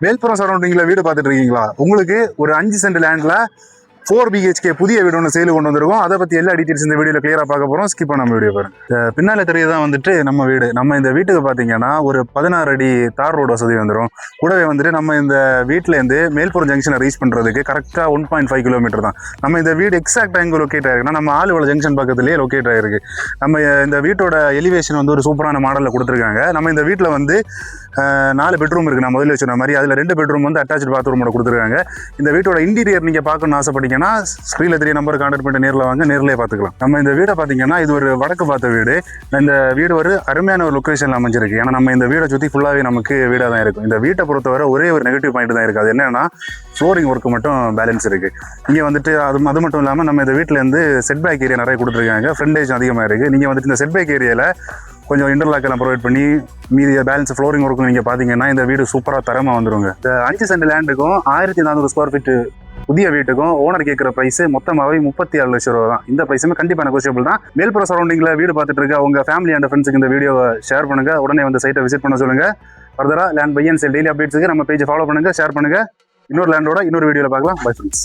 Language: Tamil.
மேல்புறம் சரௌண்டிங்ல வீடு பார்த்துட்டு இருக்கீங்களா? உங்களுக்கு ஒரு 5 சென்ட் லேண்ட்ல 4 BHK புதிய வீடு ஒன்று சேல் கொண்டு வந்திருக்கோம். அதை பத்தி எல்லா டீடைல்ஸ் இந்த வீடியோல கிளியரா பார்க்க போறோம். ஸ்கிப் பண்ணாம வீடியோ பாருங்க. பின்னால தெரியதான் வந்துட்டு நம்ம வீடு. நம்ம இந்த வீட்டுக்கு பாத்தீங்கன்னா ஒரு 16 அடி தார் ரோடு வசதி வந்துடும். கூடவே வந்துட்டு நம்ம இந்த வீட்டுல இருந்து மேல்புறம் ஜங்ஷனை ரீச் பண்றதுக்கு கரெக்டா 1.5 கிலோமீட்டர் தான். நம்ம இந்த வீடு எக்ஸாக்டா எங்க லொக்கேட் ஆயிருக்குன்னா நம்ம ஆலுவல ஜங்ஷன் பக்கத்துலயே லொக்கேட் ஆயிருக்கு. நம்ம இந்த வீட்டோட எலிவேஷன் வந்து ஒரு சூப்பரான மாடல்ல கொடுத்துருக்காங்க. நம்ம இந்த வீட்டுல வந்து 4 பெட்ரூம் இருக்கு. நான் முதல்ல சொன்ன மாதிரி அதுல 2 பெட்ரூம் வந்து அட்டாச்சு பாத்ரூமோட கொடுத்துருக்காங்க. இந்த வீட்டோட இன்டீரியர் நீங்க பார்க்கணும்னு ஆசைப்பட்டீங்கன்னா ஸ்க்ரீன்ல 3 நம்பர் கான்டாக்ட் பண்ணி நேரில் வாங்க, நேரிலே பார்த்துக்கலாம். நம்ம இந்த வீடை பார்த்தீங்கன்னா இது ஒரு வடக்கு பார்த்த வீடு. இந்த வீடு ஒரு அருமையான ஒரு லொக்கேஷன்ல அமைஞ்சிருக்கு. ஏன்னா நம்ம இந்த வீடை சுற்றி ஃபுல்லாகவே நமக்கு வீடாக தான் இருக்கும். இந்த வீட்டை பொறுத்தவரை ஒரே ஒரு நெகட்டிவ் பாயிண்ட் தான் இருக்குது. அது என்னன்னா ஃப்ளோரிங் ஒர்க் மட்டும் பேலன்ஸ் இருக்கு. இங்கே வந்துட்டு அது மட்டும் இல்லாமல் நம்ம இந்த வீட்டில் இருந்து செட் பேக் ஏரியா நிறைய கொடுத்துருக்காங்க. ஃப்ரண்டேஜ் அதிகமாக இருக்கு. நீங்கள் வந்துட்டு இந்த செட் பேக் ஏரியாவில் கொஞ்சம் இன்டர்லாக் எல்லாம் ப்ரொவைட் பண்ணி மீதி பேலன்ஸ் ஃப்ளோரிங் ஒர்க்கும் நீங்கள் பார்த்தீங்கன்னா இந்த வீடு சூப்பராக தரமாக வந்துருங்க. இந்த 5 சென்ட் லேண்டுக்கும் 1400 ஸ்கொயர் ஃபீட் புதிய வீட்டுக்கும் ஓனர் கேட்குற பிரைஸ் மொத்தமாகவே 37 லட்சம் ரூபா தான். இந்த பிரைஸுமே கண்டிப்பாக நெகோஷியபிள் தான். மேல்புற சரௌண்டிங்ல வீடு பார்த்துட்டு இருக்க உங்க ஃபேமிலி அண்ட் ஃப்ரெண்ட்ஸுக்கு இந்த வீடியோவை ஷேர் பண்ணுங்க. உடனே வந்து சைட்டை விசிட் பண்ண சொல்லுங்க. ஃபர்தரா land by and sale daily அப்டேட்ஸுக்கு நம்ம பேஜை ஃபாலோ பண்ணுங்க, ஷேர் பண்ணுங்க. இன்னொரு லேண்டோட இன்னொரு வீடியோவில் பார்க்கலாம். Bye friends.